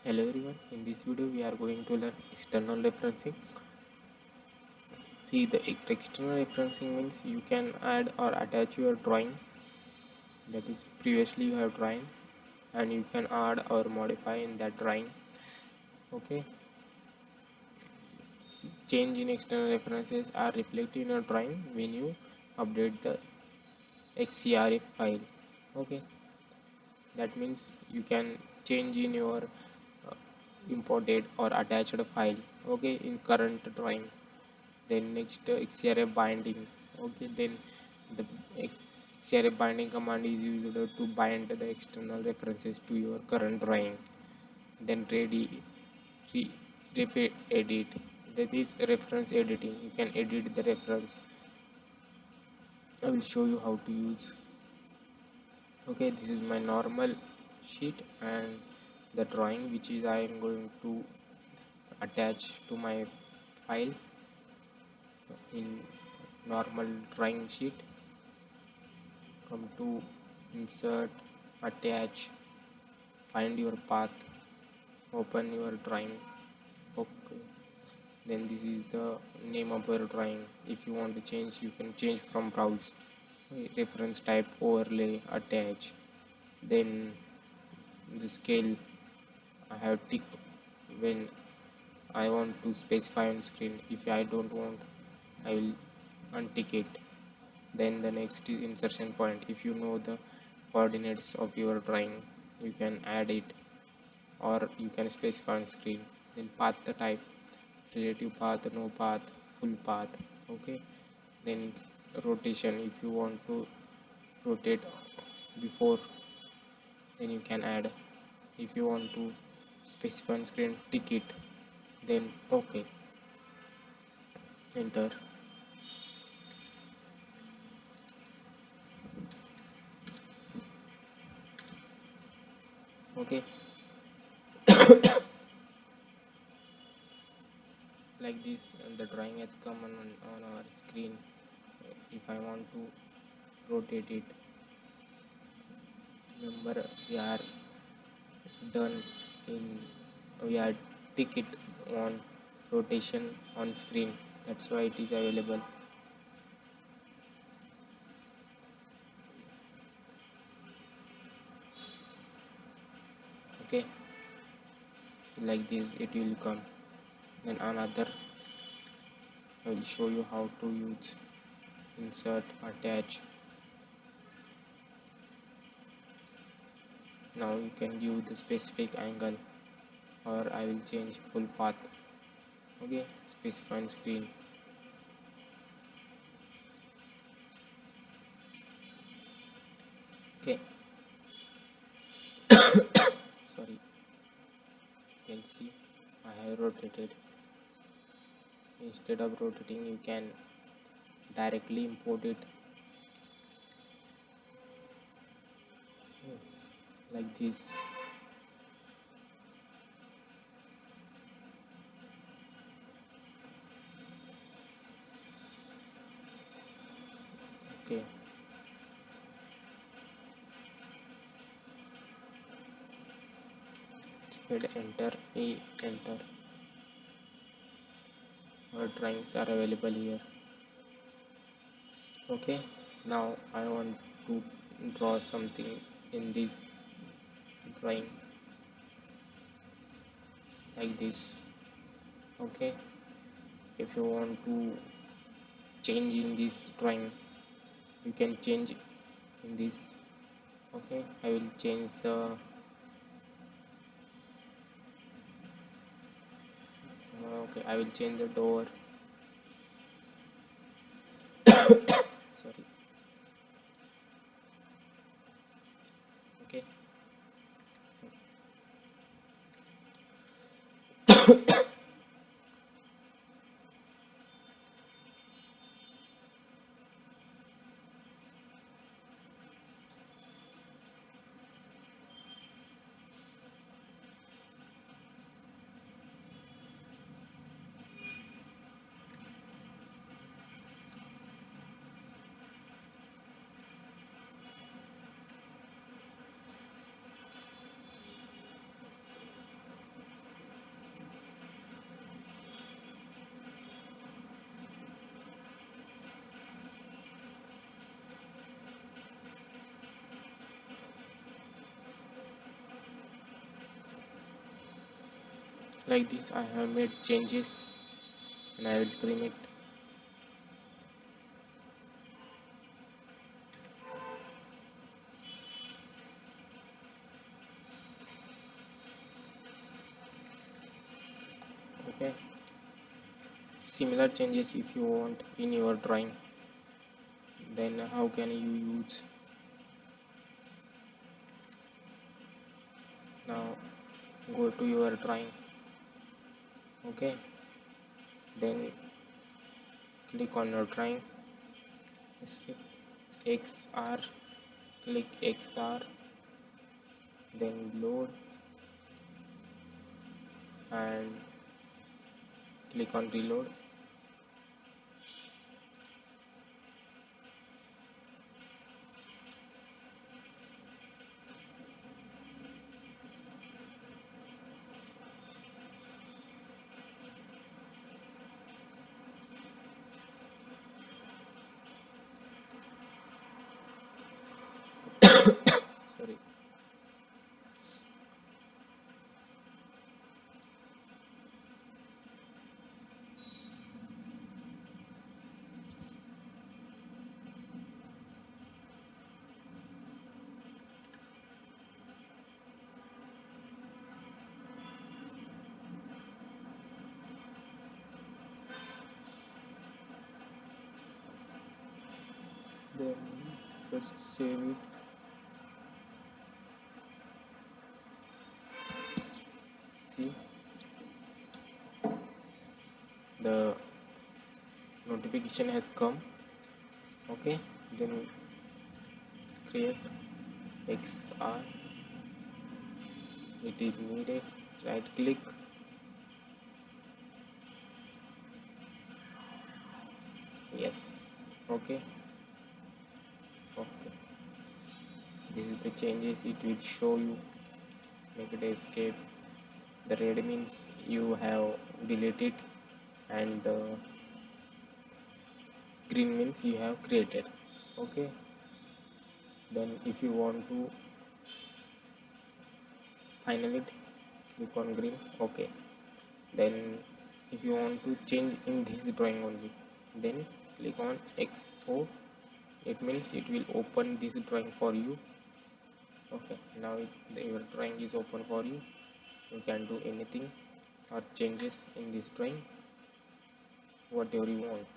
Hello everyone, in this video we are going to learn external referencing. See, the external referencing means you can add or attach your drawing, that is previously you have drawn, and you can add or modify in that drawing. Okay, change in external references are reflected in your drawing when you update the XCRF file. Okay, that means you can change in your imported or attached file, okay, in current drawing. Then next, XRF binding. Okay, then the XRF binding command is used to bind the external references to your current drawing. Then repeat edit, that is reference editing. You can edit the reference. I will show you how to use. Okay, this is my normal sheet and the drawing which is I am going to attach to my file in normal drawing sheet. Come to insert, attach, find your path, open your drawing. Okay, then this is the name of your drawing. If you want to change, you can change from browse. Reference type, overlay, attach. Then the scale I have tick when I want to specify on screen. If I don't want, I will untick it. Then the next is insertion point. If you know the coordinates of your drawing, you can add it or you can specify on screen. Then path the type, relative path, no path, full path. Okay, then rotation. If you want to rotate before, then you can add. If you want to specify on screen, tick it, then okay, enter. Okay, like this, the drawing has come on our screen. If I want to rotate it, remember we are done in, we are tick it on rotation on screen, that's why it is available. Okay, like this it will come. Then another, I will show you how to use insert, attach. Now you can give the specific angle, or I will change full path. Okay, specify on screen. Okay, sorry, you can see I have rotated. Instead of rotating, you can directly import it. Yes, like this. Okay, hit enter, enter. Our drawings are available here. Okay, now I want to draw something in this drawing, like this. Okay, if you want to change in this drawing, you can change in this. Okay, I will change the okay, I will change the door. Sorry. Okay, like this. I have made changes and I will trim it. Okay, similar changes if you want in your drawing. Then how can you use? Now go to your drawing. Okay, then click on your drawing, escape, XR, click XR, then load and click on reload. Sorry. Then just save it. See, the notification has come. Okay, then create XR. It is needed. Right click. Yes. Okay. Okay. This is the changes it will show you. Make it escape. The red means you have deleted and the green means you have created. Okay, then if you want to final it, click on green. Okay, then if you want to change in this drawing only, then click on XO. It means it will open this drawing for you. Okay, now your drawing is open for you. You can do anything or changes in this drawing, whatever you want.